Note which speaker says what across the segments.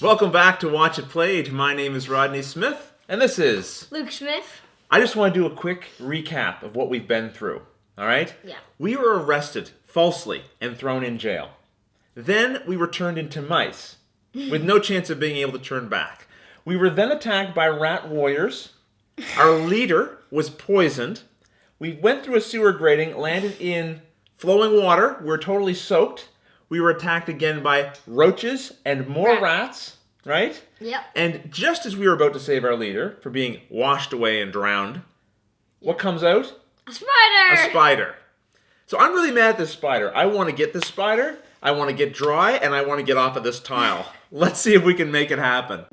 Speaker 1: Welcome back to Watch It Played. My name is Rodney Smith, and this is
Speaker 2: Luke Smith.
Speaker 1: I just want to do a quick recap of what we've been through, all right?
Speaker 2: Yeah.
Speaker 1: We were arrested falsely and thrown in jail. Then we were turned into mice, with no chance of being able to turn back. We were then attacked by rat warriors. Our leader was poisoned. We went through a sewer grating, landed in flowing water. We were totally soaked. We were attacked again by roaches and more rats, right?
Speaker 2: Yep.
Speaker 1: And just as we were about to save our leader from being washed away and drowned, what comes out?
Speaker 2: A spider!
Speaker 1: A spider. So I'm really mad at this spider. I want to get this spider, I want to get dry, and I want to get off of this tile. Let's see if we can make it happen.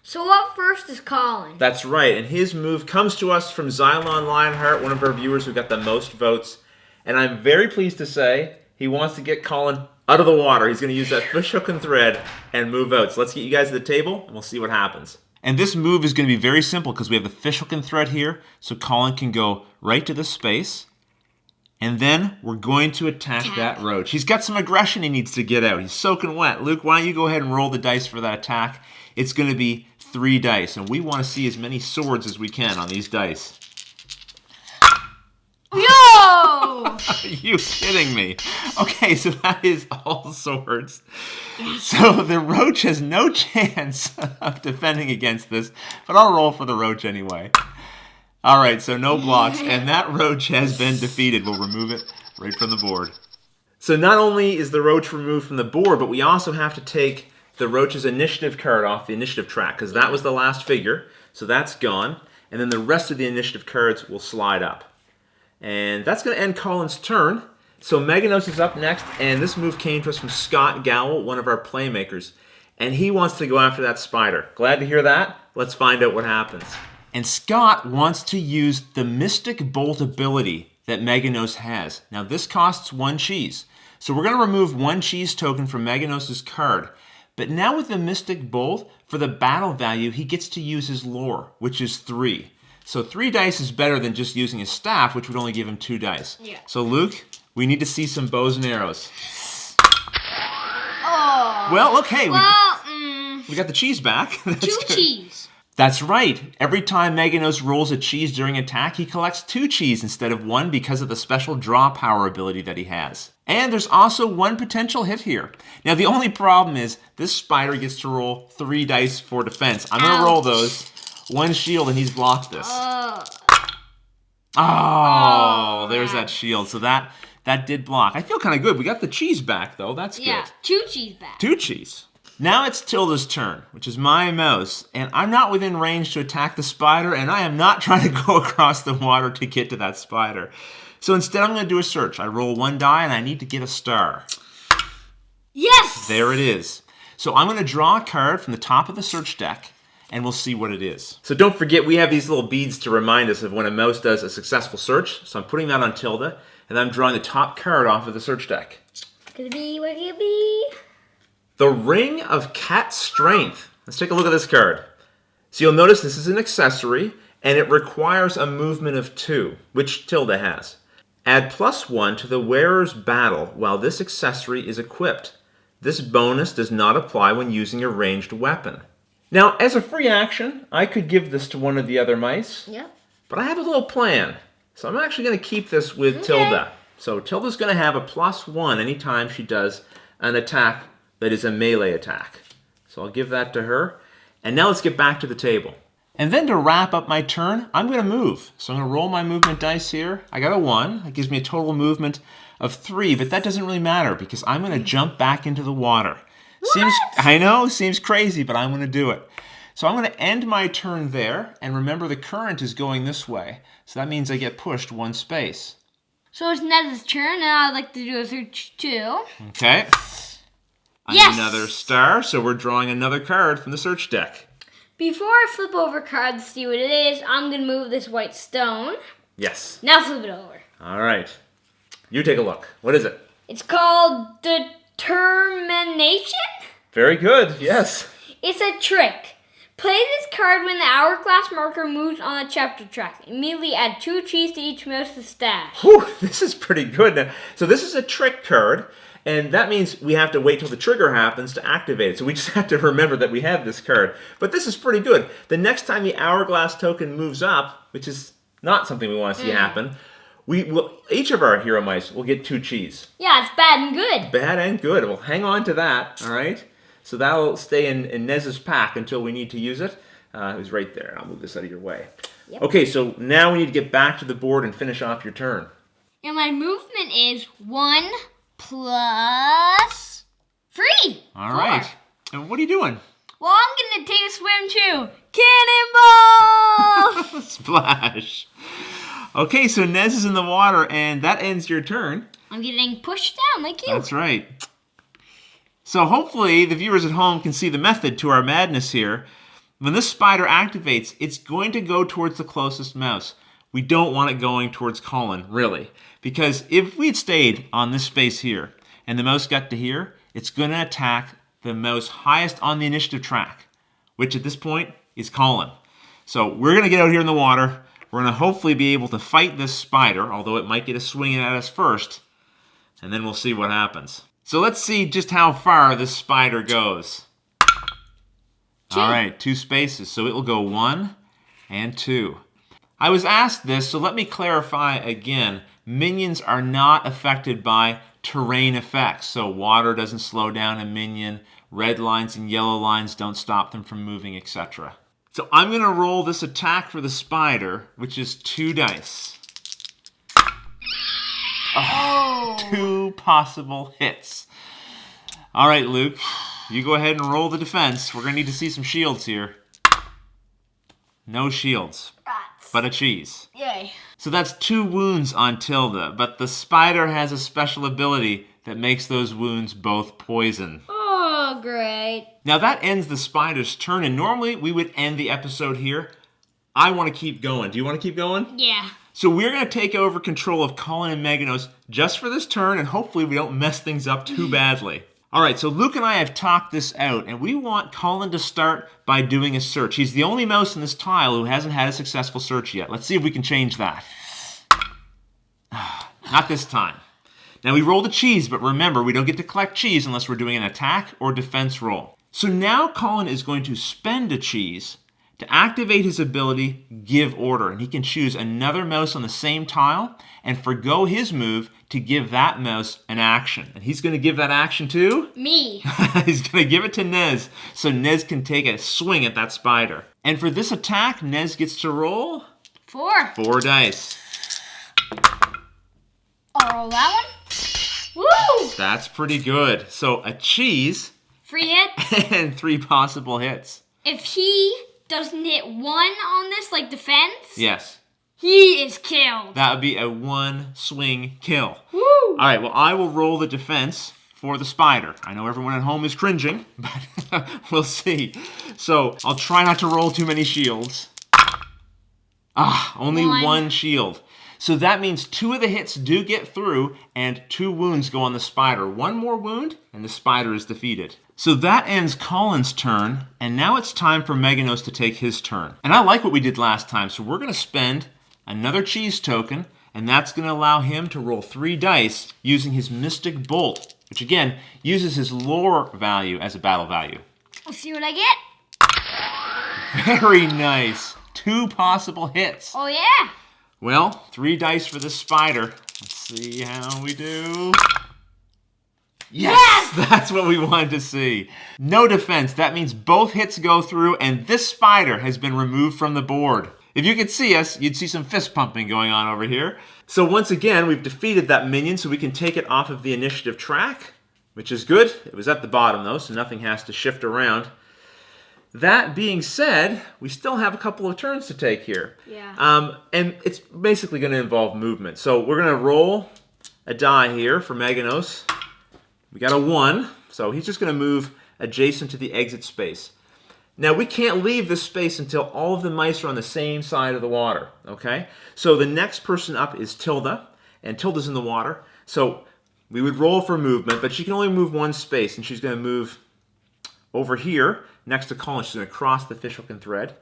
Speaker 2: So up first is Colin.
Speaker 1: That's right, and his move comes to us from Xylon Lionheart, one of our viewers who got the most votes. And I'm very pleased to say he wants to get Colin out of the water. He's going to use that fish hook and thread and move out. So let's get you guys to the table, and we'll see what happens. And this move is going to be very simple because we have the fish hook and thread here, so Colin can go right to the space. And then we're going to attack that roach. He's got some aggression he needs to get out. He's soaking wet. Luke, why don't you go ahead and roll the dice for that attack? It's going to be 3 dice, and we want to see as many swords as we can on these dice.
Speaker 2: Yo!
Speaker 1: Are you kidding me? Okay, so that is all swords. So the roach has no chance of defending against this, but I'll roll for the roach anyway. All right, so no blocks, and that roach has been defeated. We'll remove it right from the board. So not only is the roach removed from the board, but we also have to take the roach's initiative card off the initiative track, because that was the last figure, so that's gone. And then the rest of the initiative cards will slide up. And that's going to end Colin's turn. So Meganos is up next, and this move came to us from Scott Gowell, one of our playmakers. And he wants to go after that spider. Glad to hear that. Let's find out what happens. And Scott wants to use the Mystic Bolt ability that Meganos has. Now this costs 1 cheese. So we're going to remove 1 cheese token from Meganos' card. But now with the Mystic Bolt, for the battle value, he gets to use his lore, which is 3. So 3 dice is better than just using his staff, which would only give him 2 dice.
Speaker 2: Yeah.
Speaker 1: So Luke, we need to see some bows and arrows.
Speaker 2: Oh.
Speaker 1: Well, okay.
Speaker 2: Well,
Speaker 1: We got the cheese back. That's
Speaker 2: 2
Speaker 1: good.
Speaker 2: cheese.
Speaker 1: That's right. Every time Meganos rolls a cheese during attack, he collects 2 cheese instead of 1 because of the special draw power ability that he has. And there's also 1 potential hit here. Now, the only problem is this spider gets to roll 3 dice for defense. I'm going to roll those. 1 shield, and he's blocked this. Oh, there's that shield. So that did block. I feel kind of good. We got the cheese back, though. That's good.
Speaker 2: Yeah, 2 cheese back.
Speaker 1: 2 cheese. Now it's Tilda's turn, which is my mouse, and I'm not within range to attack the spider, and I am not trying to go across the water to get to that spider. So instead I'm going to do a search. I roll 1 die, and I need to get a star.
Speaker 2: Yes!
Speaker 1: There it is. So I'm going to draw a card from the top of the search deck, and we'll see what it is. So don't forget, we have these little beads to remind us of when a mouse does a successful search. So I'm putting that on Tilda, and I'm drawing the top card off of the search deck.
Speaker 2: Could it be? What could it be?
Speaker 1: The Ring of Cat Strength. Let's take a look at this card. So you'll notice this is an accessory, and it requires a movement of 2, which Tilda has. Add +1 to the wearer's battle while this accessory is equipped. This bonus does not apply when using a ranged weapon. Now, as a free action, I could give this to one of the other mice.
Speaker 2: Yep.
Speaker 1: But I have a little plan. So I'm actually going to keep this with Tilda. So Tilda's going to have a +1 anytime she does an attack that is a melee attack. So I'll give that to her. And now let's get back to the table. And then to wrap up my turn, I'm going to move. So I'm going to roll my movement dice here. I got a 1. That gives me a total movement of 3, but that doesn't really matter because I'm going to jump back into the water. I know, seems crazy, but I'm going to do it. So I'm going to end my turn there, and remember the current is going this way. So that means I get pushed one space.
Speaker 2: So it's Ned's turn, and I'd like to do a search too.
Speaker 1: Okay.
Speaker 2: Yes!
Speaker 1: Another star, so we're drawing another card from the search deck.
Speaker 2: Before I flip over cards to see what it is, I'm going to move this white stone.
Speaker 1: Yes.
Speaker 2: Now flip it over.
Speaker 1: All right. You take a look. What is it?
Speaker 2: It's called Determination?
Speaker 1: Very good, yes.
Speaker 2: It's a trick. Play this card when the hourglass marker moves on the chapter track. Immediately add 2 cheese to each mouse's stash.
Speaker 1: Whew, this is pretty good. Now, so this is a trick card, and that means we have to wait till the trigger happens to activate it. So we just have to remember that we have this card. But this is pretty good. The next time the hourglass token moves up, which is not something we want to see happen, each of our hero mice will get 2 cheese.
Speaker 2: Yeah, it's bad and good.
Speaker 1: Bad and good. We'll hang on to that, all right? So that'll stay in Nez's pack until we need to use it. It was right there. I'll move this out of your way.
Speaker 2: Yep.
Speaker 1: Okay, so now we need to get back to the board and finish off your turn.
Speaker 2: And my movement is 1 plus 3.
Speaker 1: All right. And what are you doing?
Speaker 2: Well, I'm going to take a swim too. Cannonball!
Speaker 1: Splash. Okay, so Nez is in the water, and that ends your turn.
Speaker 2: I'm getting pushed down like you.
Speaker 1: That's right. So hopefully the viewers at home can see the method to our madness here. When this spider activates, it's going to go towards the closest mouse. We don't want it going towards Colin, really. Because if we'd stayed on this space here, and the mouse got to here, it's going to attack the mouse highest on the initiative track, which at this point is Colin. So we're going to get out here in the water. We're going to hopefully be able to fight this spider, although it might get a swing at us first, and then we'll see what happens. So let's see just how far this spider goes.
Speaker 2: 2.
Speaker 1: All right, 2 spaces. So it will go 1 and 2. I was asked this, so let me clarify again. Minions are not affected by terrain effects. So water doesn't slow down a minion. Red lines and yellow lines don't stop them from moving, etc. So I'm going to roll this attack for the spider, which is 2 dice.
Speaker 2: Oh.
Speaker 1: 2 possible hits. All right, Luke, you go ahead and roll the defense. We're going to need to see some shields here. No shields,
Speaker 2: Rats.
Speaker 1: but a cheese.
Speaker 2: Yay.
Speaker 1: So that's 2 wounds on Tilda, but the spider has a special ability that makes those wounds both poison.
Speaker 2: Oh, great.
Speaker 1: Now that ends the spider's turn, and normally we would end the episode here. I want to keep going. Do you want to keep going?
Speaker 2: Yeah.
Speaker 1: So we're going to take over control of Colin and Meganos just for this turn, and hopefully we don't mess things up too badly. All right, so Luke and I have talked this out, and we want Colin to start by doing a search. He's the only mouse in this tile who hasn't had a successful search yet. Let's see if we can change that. Not this time. Now we rolled a cheese, but remember, we don't get to collect cheese unless we're doing an attack or defense roll. So now Colin is going to spend a cheese to activate his ability, Give Order, and he can choose another mouse on the same tile and forgo his move to give that mouse an action. And he's going to give that action to?
Speaker 2: Me.
Speaker 1: He's going to give it to Nez, so Nez can take a swing at that spider. And for this attack, Nez gets to roll
Speaker 2: 4.
Speaker 1: 4 dice.
Speaker 2: I'll roll that one. Woo!
Speaker 1: That's pretty good. So a cheese
Speaker 2: Free hit.
Speaker 1: and 3 possible hits.
Speaker 2: If he doesn't hit 1 on this, like defense,
Speaker 1: Yes.
Speaker 2: he is killed.
Speaker 1: That would be a 1 swing kill.
Speaker 2: Woo!
Speaker 1: All right, well, I will roll the defense for the spider. I know everyone at home is cringing, but we'll see. So I'll try not to roll too many shields. Only 1 shield. So that means 2 of the hits do get through and 2 wounds go on the spider. 1 more wound and the spider is defeated. So that ends Colin's turn, and now it's time for Meganos to take his turn. And I like what we did last time, so we're going to spend another cheese token, and that's going to allow him to roll 3 dice using his Mystic Bolt, which again uses his lore value as a battle value.
Speaker 2: Let's see what I get.
Speaker 1: Very nice. 2 possible hits.
Speaker 2: Oh, yeah.
Speaker 1: Well, 3 dice for this spider. Let's see how we do. Yes! That's what we wanted to see. No defense. That means both hits go through, and this spider has been removed from the board. If you could see us, you'd see some fist pumping going on over here. So once again, we've defeated that minion, so we can take it off of the initiative track, which is good. It was at the bottom, though, so nothing has to shift around. that being said, we still have a couple of turns to take here.
Speaker 2: Yeah.
Speaker 1: And it's basically going to involve movement. So we're going to roll a die here for Meganos. We got a 1, so he's just going to move adjacent to the exit space. Now, we can't leave this space until all of the mice are on the same side of the water, okay? So the next person up is Tilda, and Tilda's in the water. So we would roll for movement, but she can only move one space, and she's going to move over here next to Colin. She's going to cross the fishhooking thread,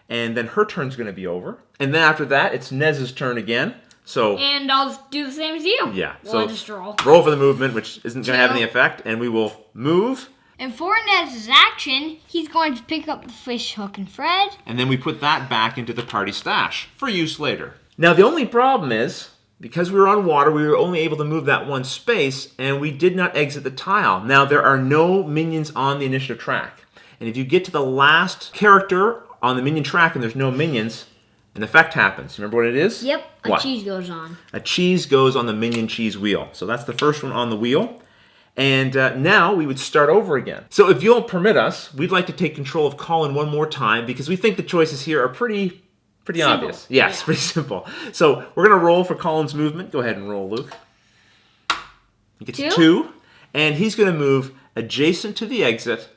Speaker 1: and then her turn's going to be over. And then after that, it's Nez's turn again. So,
Speaker 2: and I'll do the same as you.
Speaker 1: Yeah.
Speaker 2: Well,
Speaker 1: so
Speaker 2: I'll just roll.
Speaker 1: Roll for the movement, which isn't going to have any effect, and we will move.
Speaker 2: And for Nez's action, he's going to pick up the fish hook and thread.
Speaker 1: And then we put that back into the party stash for use later. Now, the only problem is, because we were on water, we were only able to move that one space, and we did not exit the tile. Now, there are no minions on the initiative track. And if you get to the last character on the minion track and there's no minions, an effect happens. Remember what it is?
Speaker 2: Yep,
Speaker 1: What?
Speaker 2: a cheese goes on.
Speaker 1: A cheese goes on the minion cheese wheel. So that's the first one on the wheel. And now we would start over again. So if you'll permit us, we'd like to take control of Colin one more time because we think the choices here are pretty obvious. Yes, pretty simple. So we're going to roll for Colin's movement. Go ahead and roll, Luke. He gets 2. And he's going to move adjacent to the exit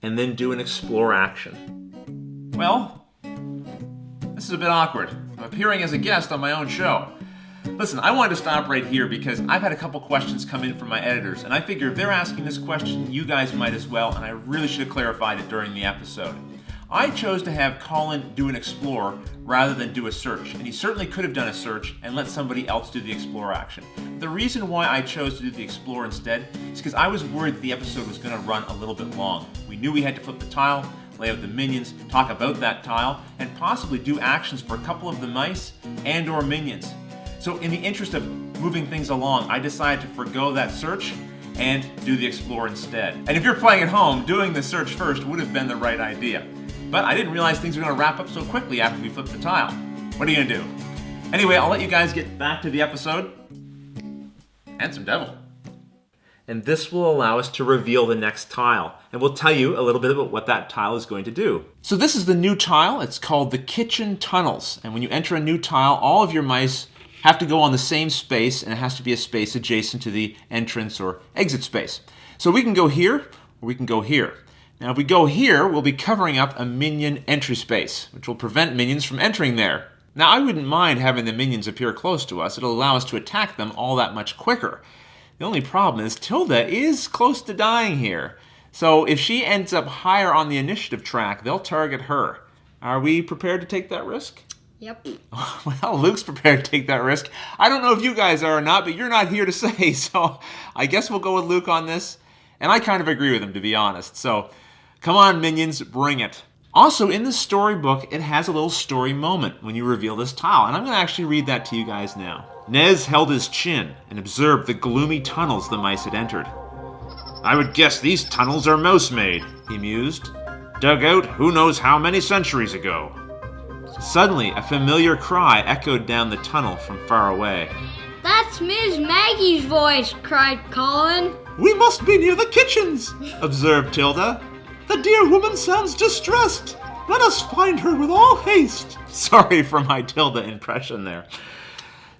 Speaker 1: and then do an explore action. Well, this is a bit awkward. I'm appearing as a guest on my own show. Listen, I wanted to stop right here because I've had a couple questions come in from my editors, and I figure if they're asking this question, you guys might as well, and I really should have clarified it during the episode. I chose to have Colin do an explore rather than do a search, and he certainly could have done a search and let somebody else do the explore action. The reason why I chose to do the explore instead is because I was worried that the episode was going to run a little bit long. We knew we had to flip the tile, lay out the minions, talk about that tile, and possibly do actions for a couple of the mice and or minions. So in the interest of moving things along, I decided to forgo that search and do the explore instead. And if you're playing at home, doing the search first would have been the right idea. But I didn't realize things were going to wrap up so quickly after we flipped the tile. What are you going to do? Anyway, I'll let you guys get back to the episode. And some devil. And this will allow us to reveal the next tile. And we'll tell you a little bit about what that tile is going to do. So this is the new tile. It's called the Kitchen Tunnels. And when you enter a new tile, all of your mice have to go on the same space, and it has to be a space adjacent to the entrance or exit space. So we can go here, or we can go here. Now if we go here, we'll be covering up a minion entry space, which will prevent minions from entering there. Now I wouldn't mind having the minions appear close to us. It'll allow us to attack them all that much quicker. The only problem is Tilda is close to dying here. So if she ends up higher on the initiative track, they'll target her. Are we prepared to take that risk?
Speaker 2: Yep.
Speaker 1: Well, Luke's prepared to take that risk. I don't know if you guys are or not, but you're not here to say, so I guess we'll go with Luke on this. And I kind of agree with him, to be honest. So, come on, minions, bring it. Also, in the storybook, it has a little story moment when you reveal this tile, and I'm going to actually read that to you guys now. Nez held his chin and observed the gloomy tunnels the mice had entered. I would guess these tunnels are mouse-made, he mused. Dug out who knows how many centuries ago. Suddenly, a familiar cry echoed down the tunnel from far away.
Speaker 2: That's Ms. Maggie's voice, cried Colin.
Speaker 1: We must be near the kitchens, observed Tilda. The dear woman sounds distressed. Let us find her with all haste. Sorry for my Tilda impression there.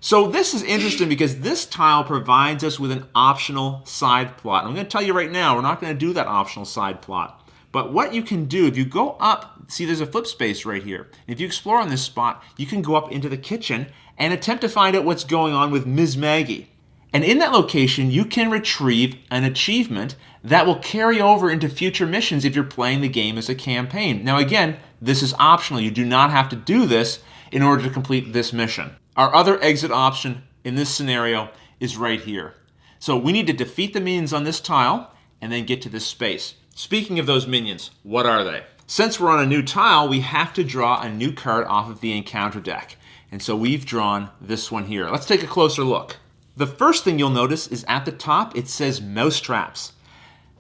Speaker 1: So this is interesting because this tile provides us with an optional side plot. I'm going to tell you right now, we're not going to do that optional side plot. But what you can do, if you go up, see there's a flip space right here. If you explore on this spot, you can go up into the kitchen and attempt to find out what's going on with Ms. Maggie. And in that location, you can retrieve an achievement that will carry over into future missions if you're playing the game as a campaign. Now again, this is optional. You do not have to do this in order to complete this mission. Our other exit option in this scenario is right here. So we need to defeat the minions on this tile and then get to this space. Speaking of those minions, what are they? Since we're on a new tile, we have to draw a new card off of the encounter deck. And so we've drawn this one here. Let's take a closer look. The first thing you'll notice is at the top, it says mousetraps.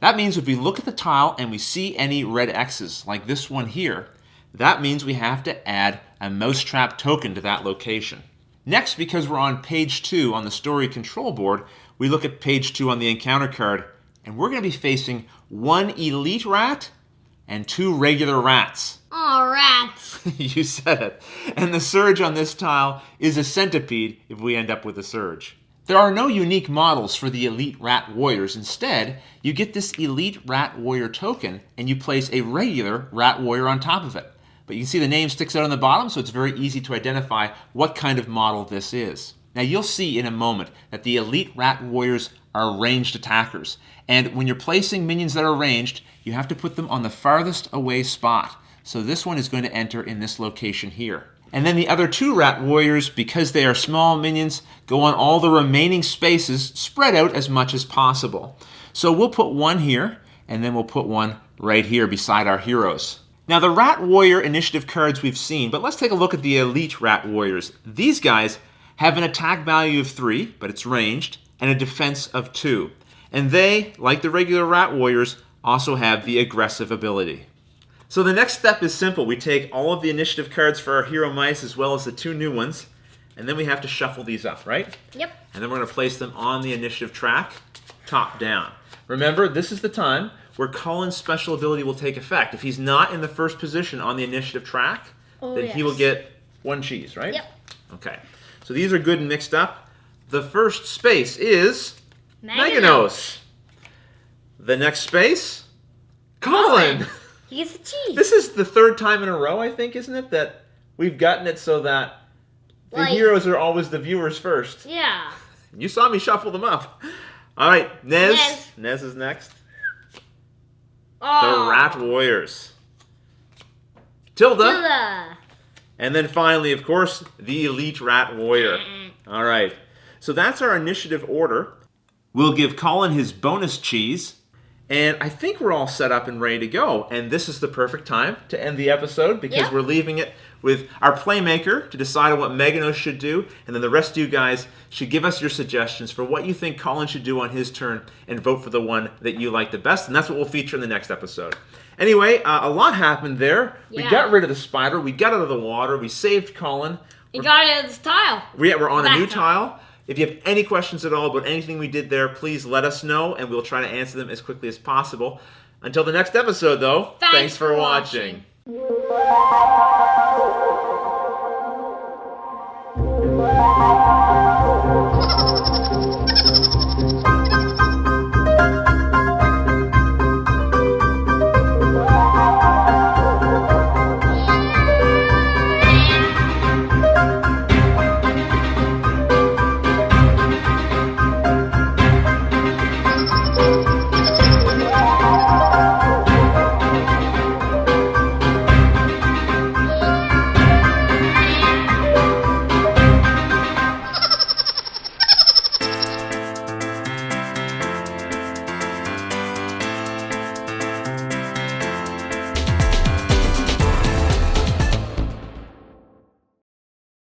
Speaker 1: That means if we look at the tile and we see any red X's, like this one here, that means we have to add a mousetrap token to that location. Next, because we're on page 2 on the story control board, we look at page 2 on the encounter card, and we're going to be facing one elite rat and 2 regular rats.
Speaker 2: Oh, rats.
Speaker 1: You said it. And the surge on this tile is a centipede if we end up with a surge. There are no unique models for the Elite Rat Warriors. Instead, you get this Elite Rat Warrior token and you place a regular Rat Warrior on top of it. But you can see the name sticks out on the bottom, so it's very easy to identify what kind of model this is. Now you'll see in a moment that the Elite Rat Warriors are ranged attackers. And when you're placing minions that are ranged, you have to put them on the farthest away spot. So this one is going to enter in this location here. And then the other 2 Rat Warriors, because they are small minions, go on all the remaining spaces spread out as much as possible. So we'll put one here, and then we'll put one right here beside our heroes. Now the Rat Warrior initiative cards we've seen, but let's take a look at the Elite Rat Warriors. These guys have an attack value of 3, but it's ranged, and a defense of 2. And they, like the regular Rat Warriors, also have the aggressive ability. So the next step is simple. We take all of the initiative cards for our hero mice as well as the 2 new ones, and then we have to shuffle these up, right?
Speaker 2: Yep.
Speaker 1: And then we're going to place them on the initiative track, top down. Remember, this is the time where Colin's special ability will take effect. If he's not in the first position on the initiative track, then he will get 1 cheese, right?
Speaker 2: Yep.
Speaker 1: Okay. So these are good and mixed up. The first space is Meganos. The next space, Colin.
Speaker 2: He gets the cheese.
Speaker 1: This is the 3rd time in a row, I think, isn't it, that we've gotten it so that the heroes are always the viewers first.
Speaker 2: Yeah.
Speaker 1: You saw me shuffle them up. All right, Nez. Nez is next.
Speaker 2: Oh.
Speaker 1: The Rat Warriors. Tilda.
Speaker 2: Tilda.
Speaker 1: And then finally, of course, the Elite Rat Warrior. All right. So that's our initiative order. We'll give Colin his bonus cheese. And I think we're all set up and ready to go. And this is the perfect time to end the episode because we're leaving it with our playmaker to decide on what Meganos should do. And then the rest of you guys should give us your suggestions for what you think Colin should do on his turn and vote for the one that you like the best. And that's what we'll feature in the next episode. Anyway, a lot happened there.
Speaker 2: Yeah.
Speaker 1: We got rid of the spider. We got out of the water. We saved Colin.
Speaker 2: You got it this tile.
Speaker 1: We're on a new tile. If you have any questions at all about anything we did there, please let us know, and we'll try to answer them as quickly as possible. Until the next episode, though, thanks for watching.